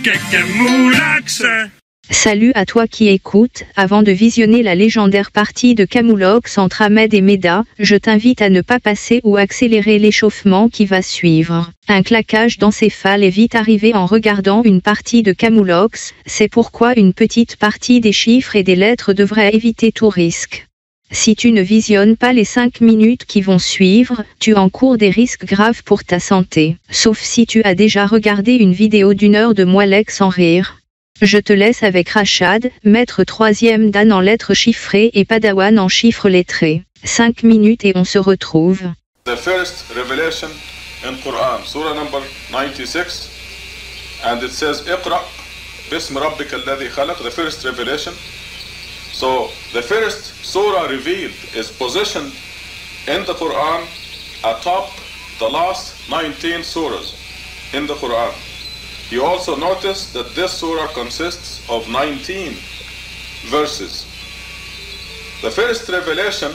Cacamoulax. Salut à toi qui écoutes, avant de visionner la légendaire partie de Camoulox entre Ahmed et Meda, je t'invite à ne pas passer ou accélérer l'échauffement qui va suivre. Un claquage d'encéphale est vite arrivé en regardant une partie de Camoulox, c'est pourquoi une petite partie des chiffres et des lettres devrait éviter tout risque. Si tu ne visionnes pas les 5 minutes qui vont suivre, tu encours des risques graves pour ta santé, sauf si tu as déjà regardé une vidéo d'1 heure de Moualek sans rire. Je te laisse avec Rachad, maître 3e Dan en lettres chiffrées et Padawan en chiffres lettrés. 5 minutes et on se retrouve. The first revelation in Quran, surah number 96, and it says Iqra bism rabbika alladhi khalaq, the first revelation. So the first surah revealed is positioned in the Quran atop the last 19 surahs in the Quran. You also notice that this surah consists of 19 verses. The first revelation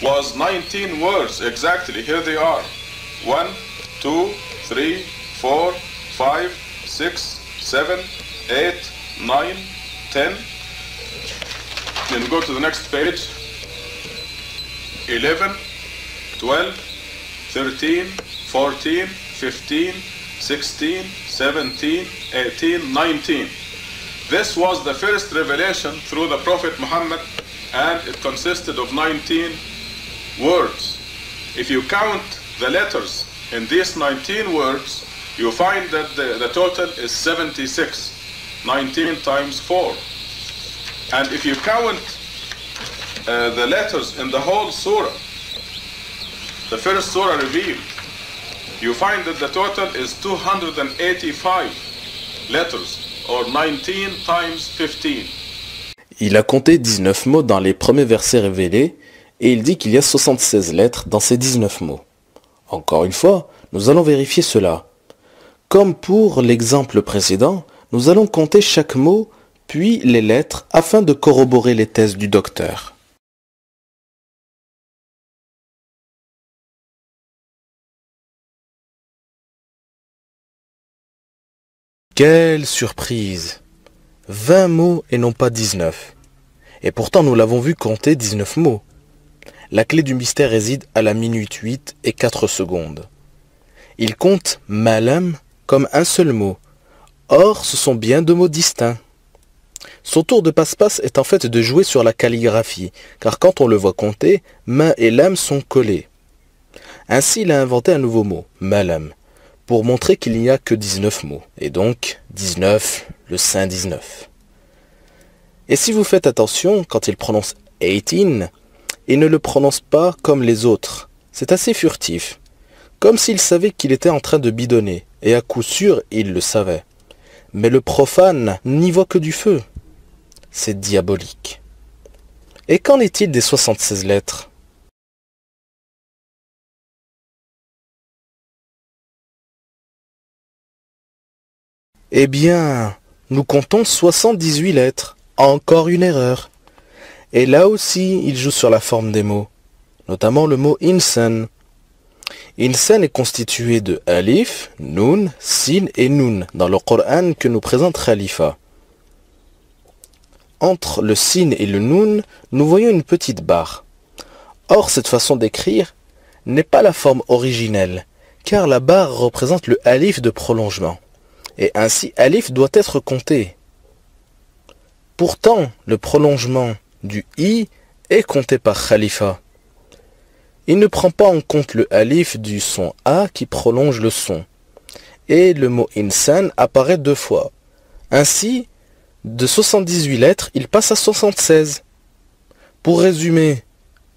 was 19 words exactly. Here they are. 1, 2, 3, 4, 5, 6, 7, 8, 9, 10. Then we go to the next page. 11, 12, 13, 14, 15, 16, 17, 18, 19. This was the first revelation through the Prophet Muhammad, and it consisted of 19 words. If you count the letters in these 19 words, you find that the total is 76. 19 times 4. And if you count the letters in the whole surah, the first surah revealed, you find that the total is 285 letters, or 19 times 15. Il a compté 19 mots dans les premiers versets révélés, et il dit qu'il y a 76 lettres dans ces 19 mots. Encore une fois, nous allons vérifier cela. Comme pour l'exemple précédent, nous allons compter chaque mot, puis les lettres, afin de corroborer les thèses du docteur. Quelle surprise! 20 mots et non pas 19. Et pourtant nous l'avons vu compter 19 mots. La clé du mystère réside à la minute 8 et 4 secondes. Il compte malam comme un seul mot. Or, ce sont bien 2 mots distincts. Son tour de passe-passe est en fait de jouer sur la calligraphie, car quand on le voit compter, main et lam sont collés. Ainsi, il a inventé un nouveau mot, malam, pour montrer qu'il n'y a que 19 mots, et donc 19, le saint 19. Et si vous faites attention, quand il prononce 18, il ne le prononce pas comme les autres. C'est assez furtif, comme s'il savait qu'il était en train de bidonner, et à coup sûr, il le savait. Mais le profane n'y voit que du feu. C'est diabolique. Et qu'en est-il des 76 lettres ? Eh bien, nous comptons 78 lettres. Encore une erreur. Et là aussi, il joue sur la forme des mots, notamment le mot insan. Insan est constitué de alif, nun, sin et nun dans le Coran que nous présente Khalifa. Entre le sin et le nun, nous voyons une petite barre. Or, cette façon d'écrire n'est pas la forme originelle, car la barre représente le alif de prolongement. Et ainsi, alif doit être compté. Pourtant, le prolongement du i est compté par Khalifa. Il ne prend pas en compte le alif du son a qui prolonge le son. Et le mot insan apparaît 2 fois. Ainsi, de 78 lettres, il passe à 76. Pour résumer,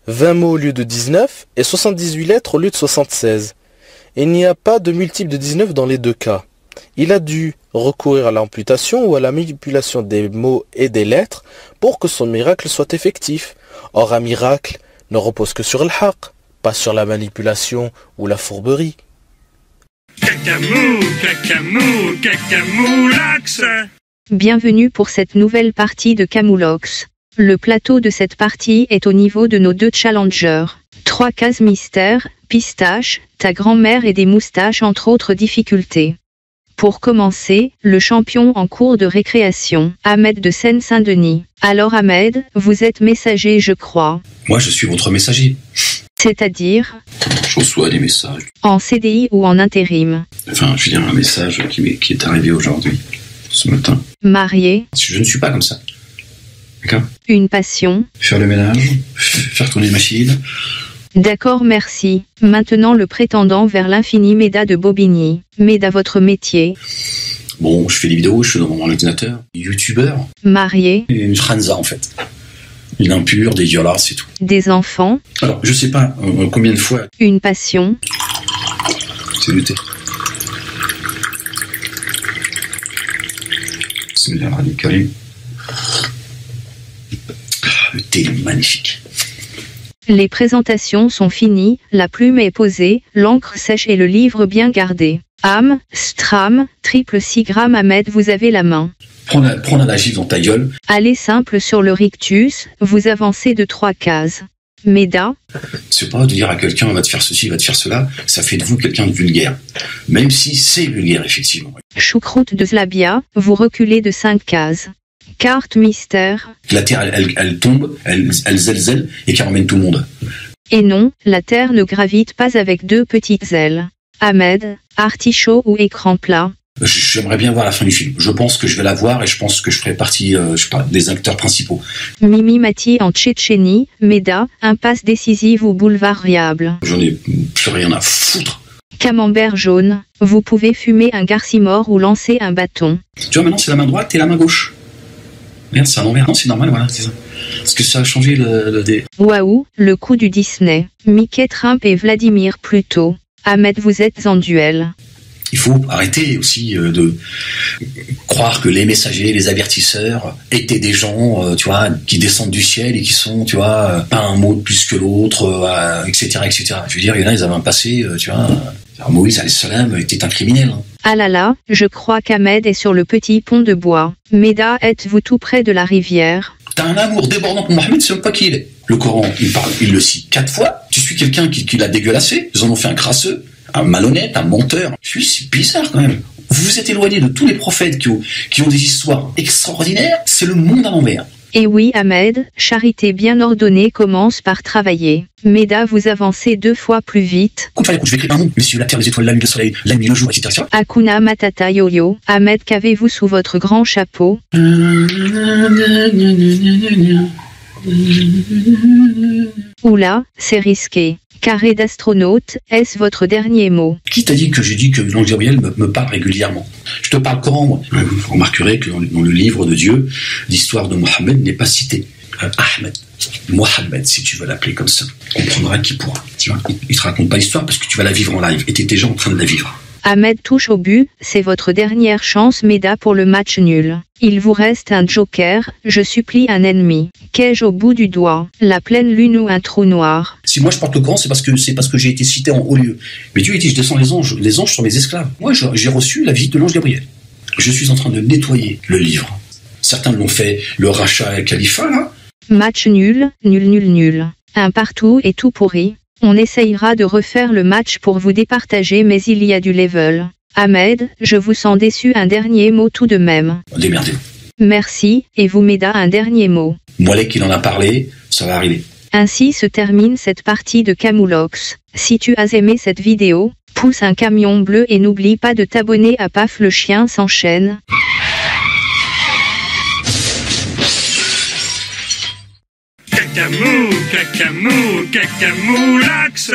20 mots au lieu de 19 et 78 lettres au lieu de 76. Il n'y a pas de multiple de 19 dans les 2 cas. Il a dû recourir à l'amputation ou à la manipulation des mots et des lettres pour que son miracle soit effectif. Or, un miracle ne repose que sur le haq, pas sur la manipulation ou la fourberie. Cacamoulax. Bienvenue pour cette nouvelle partie de Camoulox. Le plateau de cette partie est au niveau de nos 2 challengers. 3 cases mystères, pistache, ta grand-mère et des moustaches entre autres difficultés. Pour commencer, le champion en cours de récréation, Ahmed de Seine-Saint-Denis. Alors Ahmed, vous êtes messager je crois. Moi je suis votre messager. C'est-à-dire, Je reçois des messages. en CDI ou en intérim. Enfin, je veux dire un message qui est arrivé aujourd'hui, ce matin. Marié, Je ne suis pas comme ça. D'accord ? une passion. Faire le ménage, faire tourner les machines. D'accord merci. Maintenant le prétendant vers l'infini Méda de Bobigny. Méda votre métier. Bon, je fais des vidéos, je suis devant mon ordinateur. Youtubeur. Marié, Une franza en fait. Une impure, dégueulasse, c'est tout. des enfants, Alors, je sais pas combien de fois une passion. c'est le thé. Bismillahirrahmanirrahim. Le thé est magnifique. Les présentations sont finies, la plume est posée, l'encre sèche et le livre bien gardé. Am, Stram, triple 6 grammes Ahmed vous avez la main. Prends la gifle dans ta gueule. Allez simple sur le rictus, vous avancez de 3 cases. Méda, C'est pas de dire à quelqu'un va te faire ceci, va te faire cela, ça fait de vous quelqu'un de vulgaire. Même si c'est vulgaire, effectivement. choucroute de Zlabia, vous reculez de 5 cases. Carte mystère. La terre, elle tombe, elle zèle et qui emmène tout le monde. Et non, la Terre ne gravite pas avec 2 petites ailes. Ahmed, artichaut ou écran plat. J'aimerais bien voir la fin du film. Je pense que je vais la voir et je pense que je ferai partie des acteurs principaux. Mimi Mati en Tchétchénie, Méda, impasse décisive ou boulevard Riable. J'en ai plus rien à foutre. Camembert jaune, vous pouvez fumer un garcimore ou lancer un bâton. Tu vois, maintenant c'est la main droite et la main gauche. Merde, c'est à l'envers. Non, c'est normal, voilà, c'est ça. Parce que ça a changé le dé. Waouh, le coup du Disney. Mickey Trump et Vladimir Pluto. Ahmed vous êtes en duel. Il faut arrêter aussi de croire que les messagers, les avertisseurs étaient des gens, tu vois, qui descendent du ciel et qui sont, tu vois, pas un mot de plus que l'autre, etc., etc. Je veux dire, il y en a, ils avaient un passé, tu vois. Alors, Moïse, alayhi salam, était un criminel. Hein. Ah là là, je crois qu'Ahmed est sur le petit pont de bois. Méda, êtes-vous tout près de la rivière? T'as un amour débordant pour Mohammed, c'est même pas qui il est. Le Coran, il le cite 4 fois. Tu suis quelqu'un qui l'a dégueulassé. Ils en ont fait un crasseux, un malhonnête, un menteur. C'est bizarre quand même. Vous vous êtes éloigné de tous les prophètes qui ont des histoires extraordinaires. C'est le monde à l'envers. Et oui Ahmed, charité bien ordonnée commence par travailler. Méda vous avancez 2 fois plus vite. Quand je vais écrire un nom, messieurs, la terre, les étoiles, la lune, le soleil, la nuit, le jour, etc. Hakuna Matata Yo-Yo. Ahmed qu'avez-vous sous votre grand chapeau? Oula, c'est risqué. Carré d'astronaute, est-ce votre dernier mot? Qui t'a dit que j'ai dit que l'ange Gabriel me parle régulièrement? Je te parle Coran, moi. Vous remarquerez que dans le livre de Dieu, l'histoire de Mohammed n'est pas citée. Ahmed, Mohammed, si tu veux l'appeler comme ça. On comprendra qui pourra. Tu vois, il te raconte pas l'histoire parce que tu vas la vivre en live. Et t'es déjà en train de la vivre. Ahmed touche au but, c'est votre dernière chance Méda pour le match nul. Il vous reste un joker, je supplie un ennemi. Qu'ai-je au bout du doigt? La pleine lune ou un trou noir? Si moi je porte le Coran, c'est parce que j'ai été cité en haut lieu. Mais Dieu dit, je descends les anges sur mes esclaves. Moi, j'ai reçu la visite de l'ange Gabriel. Je suis en train de nettoyer le livre. Certains l'ont fait, le rachat et le califat, là. Match nul, nul nul nul. Un partout et tout pourri. On essayera de refaire le match pour vous départager mais il y a du level. Ahmed, je vous sens déçu, un dernier mot tout de même. Démerdez-vous. Merci, et vous Méda un dernier mot. Moalek, il en a parlé, ça va arriver. Ainsi se termine cette partie de Camoulox. Si tu as aimé cette vidéo, pousse un camion bleu et n'oublie pas de t'abonner à Paf le chien s'enchaîne. Cacamou, cacamou, cacamoulax.